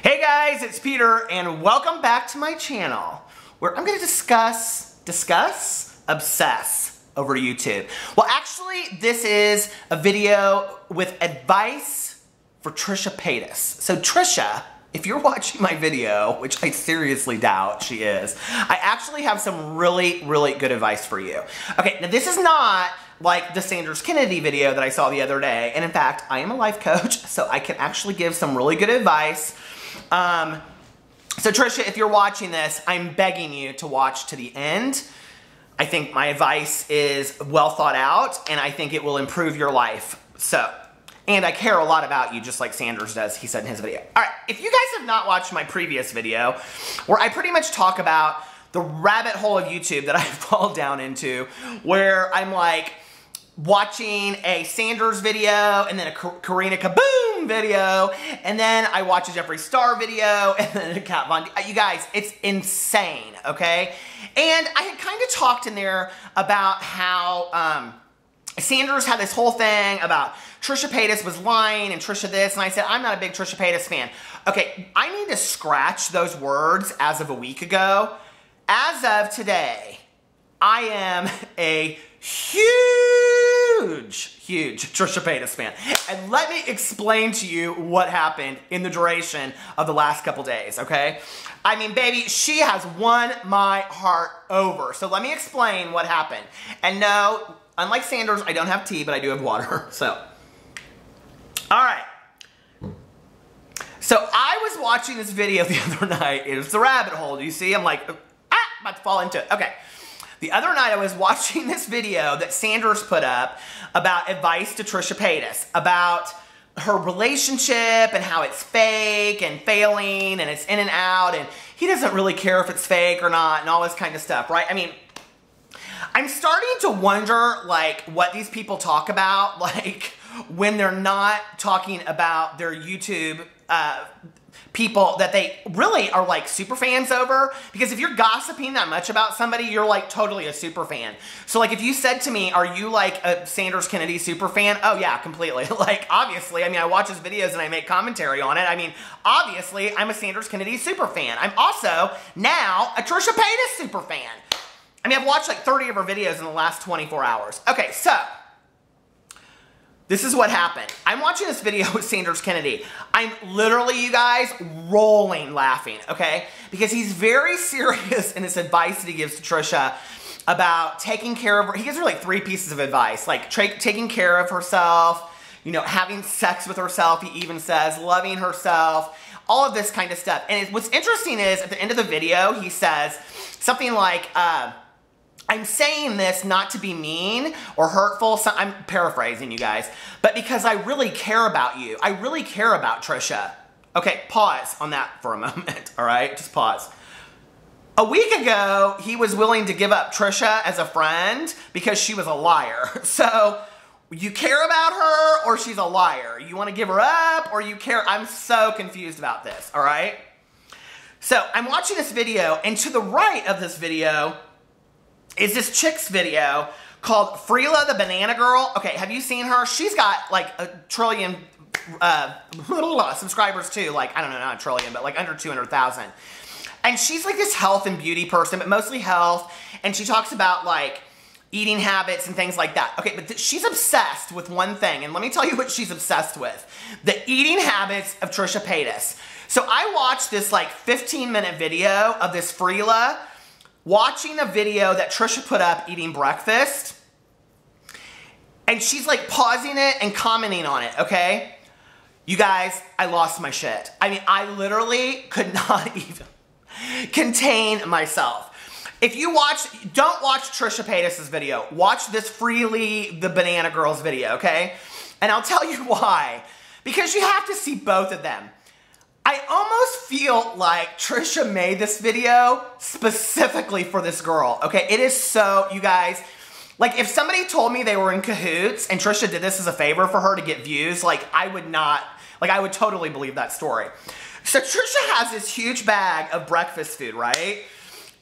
Hey guys, it's Peter and welcome back to my channel where I'm going to obsess over YouTube. Well, actually, this is a video with advice for Trisha Paytas. So Trisha, if you're watching my video, which I seriously doubt she is, I actually have some really good advice for you. Okay, now this is not like the Sanders Kennedy video that I saw the other day. And in fact, I am a life coach, so I can actually give some really good advice. So Trisha, if you're watching this, I'm begging you to watch to the end. I think my advice is well thought out, and I think it will improve your life. And I care a lot about you, just like Sanders does, he said in his video. All right, if you guys have not watched my previous video, where I pretty much talk about the rabbit hole of YouTube that I fall down into, where I'm like watching a Sanders video, and then a Karina Kaboom video, and then I watch a Jeffree Star video, and then a Kat Von D. You guys, it's insane, okay? And I had kind of talked in there about how Sanders had this whole thing about Trisha Paytas was lying and Trisha this, and I said, I'm not a big Trisha Paytas fan. Okay, I need to scratch those words as of a week ago. As of today, I am a huge Trisha Paytas fan. And let me explain to you what happened in the duration of the last couple days, okay? I mean, baby, she has won my heart over. So let me explain what happened. And no, unlike Sanders, I don't have tea, but I do have water, so. All right. So I was watching this video the other night. It was the rabbit hole. Do you see? I'm like, about to fall into it. Okay. The other night I was watching this video that Sanders put up about advice to Trisha Paytas, about her relationship and how it's fake and failing and it's in and out and he doesn't really care if it's fake or not and all this kind of stuff, right? I mean, I'm starting to wonder, like, what these people talk about, like, when they're not talking about their YouTube people that they really are, like, super fans over. Because if you're gossiping that much about somebody, you're, like, totally a super fan. So, like, if you said to me, are you, like, a Sanders Kennedy super fan? Oh, yeah, completely. Like, obviously, I mean, I watch his videos and I make commentary on it. I mean, obviously, I'm a Sanders Kennedy super fan. I'm also, now, a Trisha Paytas super fan. I mean, I've watched like 30 of her videos in the last 24 hours. Okay, so this is what happened. I'm watching this video with Sanders Kennedy. I'm literally, you guys, rolling laughing, okay? Because he's very serious in this advice that he gives to Trisha about taking care of her. He gives her like 3 pieces of advice, like taking care of herself, you know, having sex with herself, he even says, loving herself, all of this kind of stuff. And what's interesting is at the end of the video, he says something like, I'm saying this not to be mean or hurtful. So I'm paraphrasing, you guys. But because I really care about you. I really care about Trisha. Okay, pause on that for a moment, all right? Just pause. A week ago, he was willing to give up Trisha as a friend because she was a liar. So, you care about her or she's a liar? You want to give her up or you care? I'm so confused about this, all right? So, I'm watching this video, and to the right of this video is this chick's video called Freela the Banana Girl. Okay, have you seen her? She's got like a trillion subscribers too. Like, I don't know, not a trillion, but like under 200,000. And she's like this health and beauty person, but mostly health. And she talks about like eating habits and things like that. Okay, but she's obsessed with one thing. And let me tell you what she's obsessed with. The eating habits of Trisha Paytas. So I watched this like 15-minute video of this Freela watching a video that Trisha put up eating breakfast, and she's like pausing it and commenting on it, okay? You guys, I lost my shit. I mean, I literally could not even contain myself. If you don't watch Trisha Paytas' video, watch this Freely the Banana Girl's video, okay? And I'll tell you why. Because you have to see both of them. I almost feel like Trisha made this video specifically for this girl, okay? It is so, you guys, like if somebody told me they were in cahoots and Trisha did this as a favor for her to get views, like I would totally believe that story. So Trisha has this huge bag of breakfast food, right?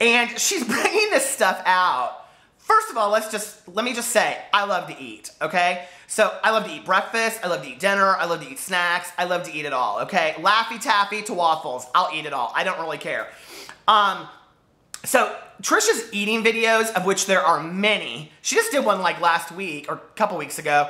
And she's bringing this stuff out. First of all, let me just say, I love to eat, okay? So I love to eat breakfast, I love to eat dinner, I love to eat snacks, I love to eat it all, okay? Laffy Taffy to waffles, I'll eat it all. I don't really care. So Trisha's eating videos, of which there are many. She just did one like last week or a couple weeks ago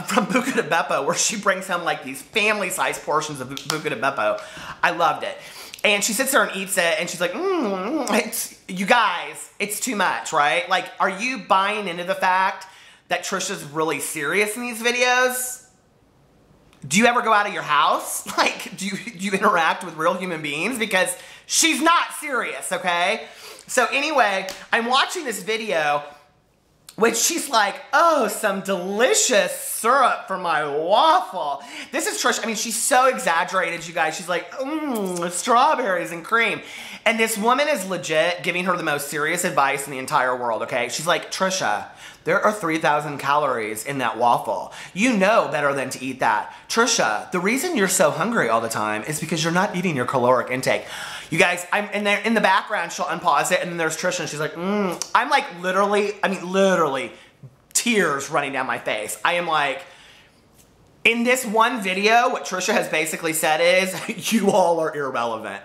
from Buca de Beppo, where she brings home like these family-sized portions of Buca de Beppo. I loved it. And she sits there and eats it, and she's like, you guys, it's too much, right? Like, are you buying into the fact that Trisha's really serious in these videos? Do you ever go out of your house? Like, do you interact with real human beings? Because she's not serious, okay? So anyway, I'm watching this video, which she's like, oh, some delicious syrup for my waffle. This is Trisha. I mean, she's so exaggerated, you guys. She's like, strawberries and cream. And this woman is legit giving her the most serious advice in the entire world, okay? She's like, Trisha, there are 3,000 calories in that waffle. You know better than to eat that. Trisha, the reason you're so hungry all the time is because you're not eating your caloric intake. You guys, I'm in the background, she'll unpause it, and then there's Trisha, and she's like, I'm like literally, tears running down my face. I am like, in this one video, what Trisha has basically said is, you all are irrelevant.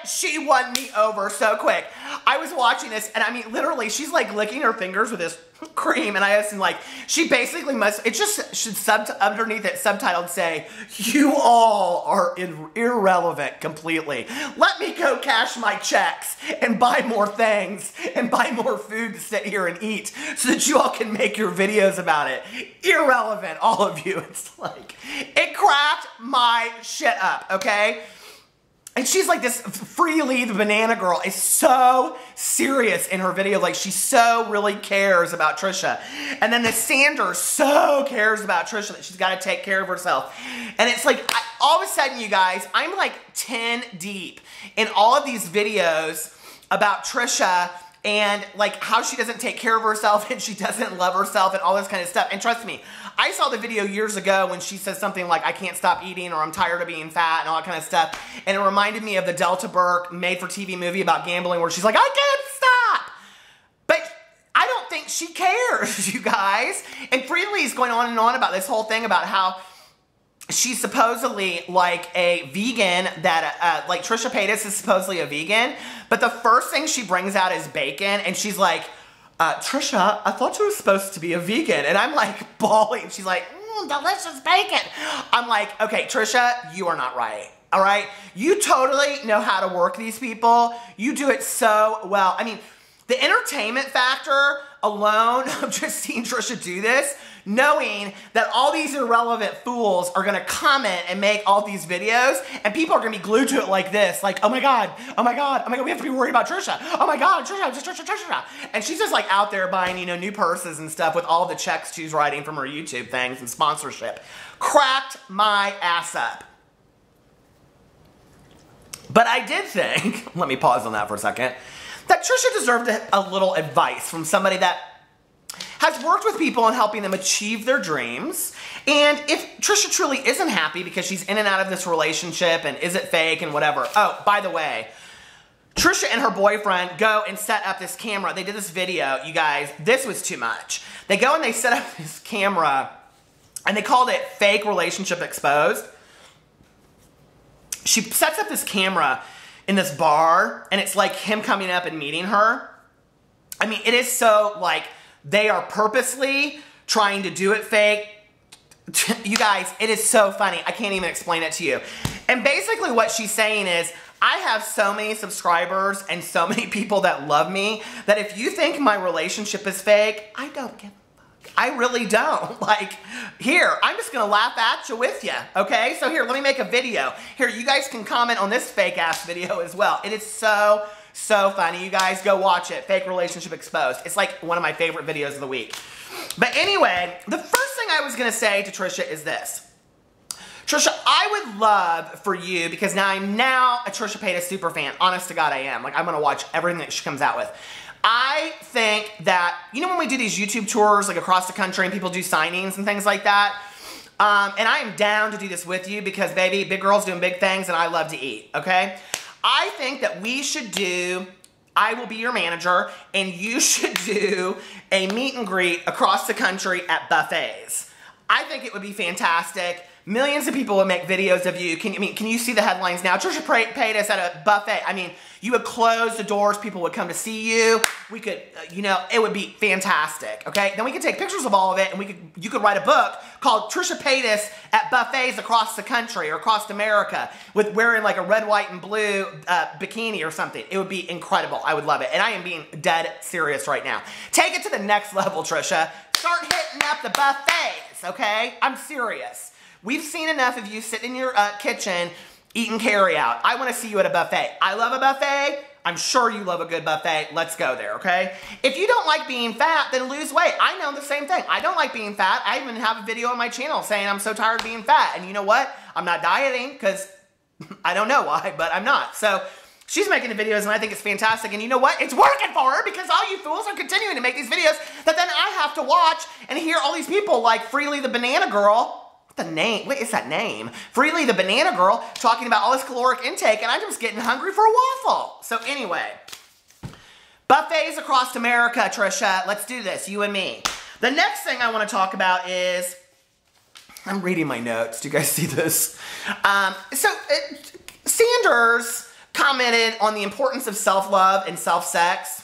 She won me over so quick. I was watching this, and I mean, literally, she's like licking her fingers with this cream, and I asked him, like, she basically must, it just should underneath it subtitled say, you all are irrelevant completely. Let me go cash my checks and buy more things and buy more food to sit here and eat so that you all can make your videos about it. Irrelevant, all of you. It's like, it cracked my shit up, okay? And she's like, this Freely the banana girl is so serious in her video. Like, she so really cares about Trisha. And then the Sanders so cares about Trisha that she's got to take care of herself. And it's like, all of a sudden, you guys, I'm like 10 deep in all of these videos about Trisha and like how she doesn't take care of herself and she doesn't love herself and all this kind of stuff. And trust me, I saw the video years ago when she says something like, I can't stop eating, or I'm tired of being fat, and all that kind of stuff. And it reminded me of the Delta Burke made-for-TV movie about gambling where she's like, I can't stop. But I don't think she cares, you guys. And Freely's going on and on about this whole thing about how she's supposedly like a vegan, that like Trisha Paytas is supposedly a vegan, but the first thing she brings out is bacon, and she's like, Trisha, I thought you were supposed to be a vegan. And I'm like bawling. She's like, delicious bacon. I'm like, okay, Trisha, you are not right. All right? You totally know how to work these people. You do it so well. I mean, the entertainment factor alone of just seeing Trisha do this, knowing that all these irrelevant fools are gonna comment and make all these videos, and people are gonna be glued to it like this, like, oh my God, oh my God, oh my God, we have to be worried about Trisha. Oh my God, Trisha. And she's just like out there buying, you know, new purses and stuff with all the checks she's writing from her YouTube things and sponsorship. Cracked my ass up. But I did think, let me pause on that for a second, that Trisha deserved a little advice from somebody that has worked with people and helping them achieve their dreams. And if Trisha truly isn't happy because she's in and out of this relationship and is it fake and whatever. Oh, by the way, Trisha and her boyfriend go and set up this camera. They did this video, you guys. This was too much. They go and they set up this camera and they called it Fake Relationship Exposed. She sets up this camera in this bar, and it's like him coming up and meeting her. I mean, it is so like they are purposely trying to do it fake. You guys, it is so funny. I can't even explain it to you. And basically what she's saying is, I have so many subscribers and so many people that love me that if you think my relationship is fake, I don't give a fuck. I really don't. Like, here, I'm just gonna laugh at you with you, okay? So here, let me make a video. Here, you guys can comment on this fake ass video as well. It is so funny. You guys go watch it. Fake Relationship Exposed. It's like one of my favorite videos of the week. But anyway, the first thing I was gonna say to Trisha is this. Trisha, I would love for you, because now I'm a Trisha Paytas super fan. Honest to God, I am. Like, I'm gonna watch everything that she comes out with. I think that, you know when we do these YouTube tours, like across the country, and people do signings and things like that? And I am down to do this with you because, baby, big girls doing big things, and I love to eat, okay? I think that we should do, I will be your manager, and you should do a meet and greet across the country at buffets. I think it would be fantastic. Millions of people would make videos of you. Can you see the headlines now? Trisha Paytas at a buffet. I mean, you would close the doors. People would come to see you. We could, you know, it would be fantastic, okay? Then we could take pictures of all of it, and you could write a book called Trisha Paytas at buffets across the country or across America with wearing like a red, white, and blue bikini or something. It would be incredible. I would love it. And I am being dead serious right now. Take it to the next level, Trisha. Start hitting up the buffets, okay? I'm serious. We've seen enough of you sitting in your kitchen eating carry out. I want to see you at a buffet. I love a buffet. I'm sure you love a good buffet. Let's go there, okay? If you don't like being fat, then lose weight. I know the same thing. I don't like being fat. I even have a video on my channel saying I'm so tired of being fat. And you know what? I'm not dieting because I don't know why, but I'm not. So she's making the videos and I think it's fantastic. And you know what? It's working for her because all you fools are continuing to make these videos that then I have to watch and hear all these people like Freely the Banana Girl. What is that name? Freely the Banana Girl talking about all this caloric intake and I'm just getting hungry for a waffle. So anyway, buffets across America, Trisha. Let's do this, you and me. The next thing I want to talk about is, I'm reading my notes. Do you guys see this? Sanders commented on the importance of self-love and self-sex.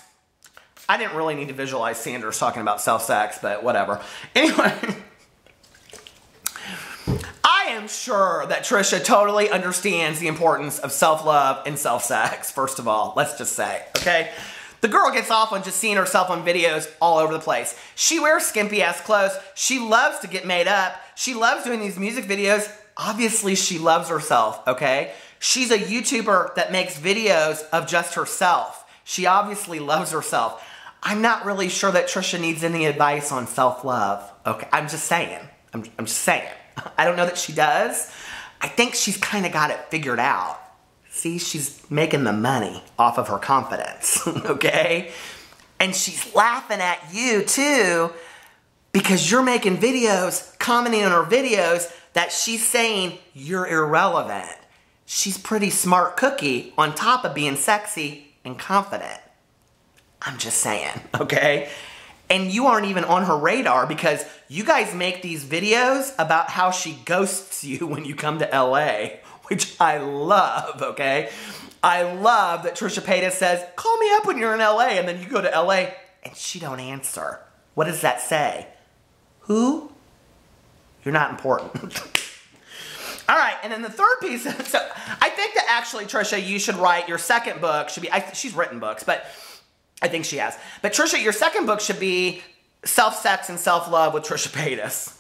I didn't really need to visualize Sanders talking about self-sex, but whatever. Anyway, I am sure that Trisha totally understands the importance of self-love and self-sex, first of all. Let's just say, okay? The girl gets off on just seeing herself on videos all over the place. She wears skimpy-ass clothes. She loves to get made up. She loves doing these music videos. Obviously, she loves herself, okay? She's a YouTuber that makes videos of just herself. She obviously loves herself. I'm not really sure that Trisha needs any advice on self-love. Okay, I'm just saying. I'm just saying. I don't know that she does. I think she's kind of got it figured out. See, she's making the money off of her confidence, okay? And she's laughing at you too because you're making videos, commenting on her videos that she's saying you're irrelevant. She's pretty smart cookie on top of being sexy and confident. I'm just saying, okay? And you aren't even on her radar because you guys make these videos about how she ghosts you when you come to LA, which I love, okay? I love that Trisha Paytas says, call me up when you're in LA, and then you go to LA and she don't answer. What does that say? Who? You're not important. All right, and then the third piece, so I think that actually, Trisha, you should write your second book, she's written books, but I think she has. But Trisha, your second book should be Self-Sex and Self-Love with Trisha Paytas.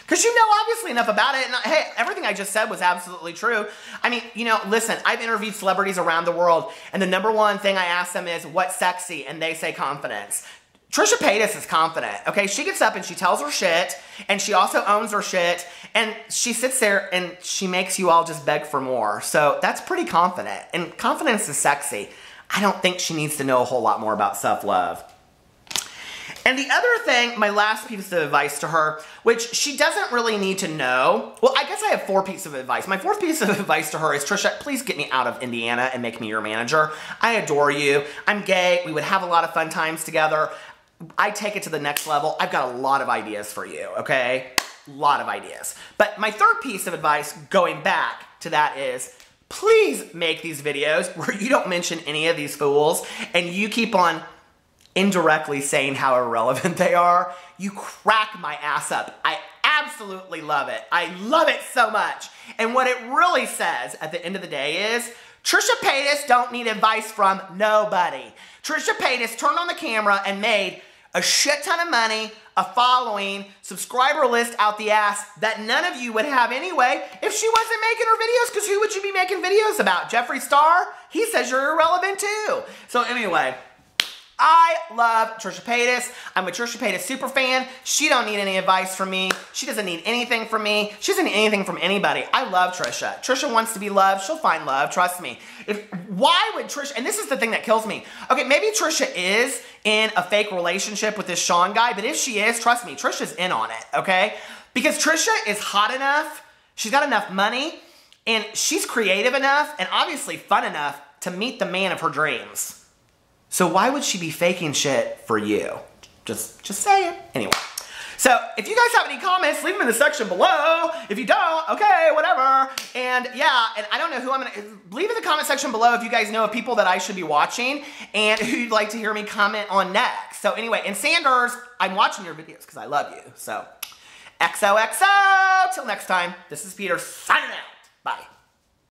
Because you know obviously enough about it. And hey, everything I just said was absolutely true. I mean, you know, listen, I've interviewed celebrities around the world. And the number one thing I ask them is, what's sexy? And they say confidence. Trisha Paytas is confident, okay? She gets up and she tells her shit. And she also owns her shit. And she sits there and she makes you all just beg for more. So that's pretty confident. And confidence is sexy. I don't think she needs to know a whole lot more about self-love. And the other thing, my last piece of advice to her, which she doesn't really need to know. Well, I guess I have 4 pieces of advice. My 4th piece of advice to her is, Trisha, please get me out of Indiana and make me your manager. I adore you. I'm gay. We would have a lot of fun times together. I take it to the next level. I've got a lot of ideas for you, okay? A lot of ideas. But my 3rd piece of advice going back to that is, please make these videos where you don't mention any of these fools and you keep on indirectly saying how irrelevant they are. You crack my ass up. I absolutely love it. I love it so much. And what it really says at the end of the day is, Trisha Paytas don't need advice from nobody. Trisha Paytas turned on the camera and made a shit ton of money, a following, subscriber list out the ass that none of you would have anyway if she wasn't making her videos, because who would you be making videos about? Jeffree Star? He says you're irrelevant too. So anyway, I love Trisha Paytas. I'm a Trisha Paytas super fan. She don't need any advice from me. She doesn't need anything from me. She doesn't need anything from anybody. I love Trisha. Trisha wants to be loved. She'll find love. Trust me. Why would Trisha, and this is the thing that kills me. Okay, maybe Trisha is in a fake relationship with this Sean guy, but if she is, trust me, Trisha's in on it, okay? Because Trisha is hot enough, she's got enough money, and she's creative enough, and obviously fun enough to meet the man of her dreams. So why would she be faking shit for you? Just say it. Anyway. So if you guys have any comments, leave them in the section below. If you don't, okay, whatever. And yeah, and I don't know who I'm gonna, leave in the comment section below if you guys know of people that I should be watching and who you'd like to hear me comment on next. So anyway, and Sanders, I'm watching your videos because I love you. So XOXO, till next time, this is Peter signing out. Bye.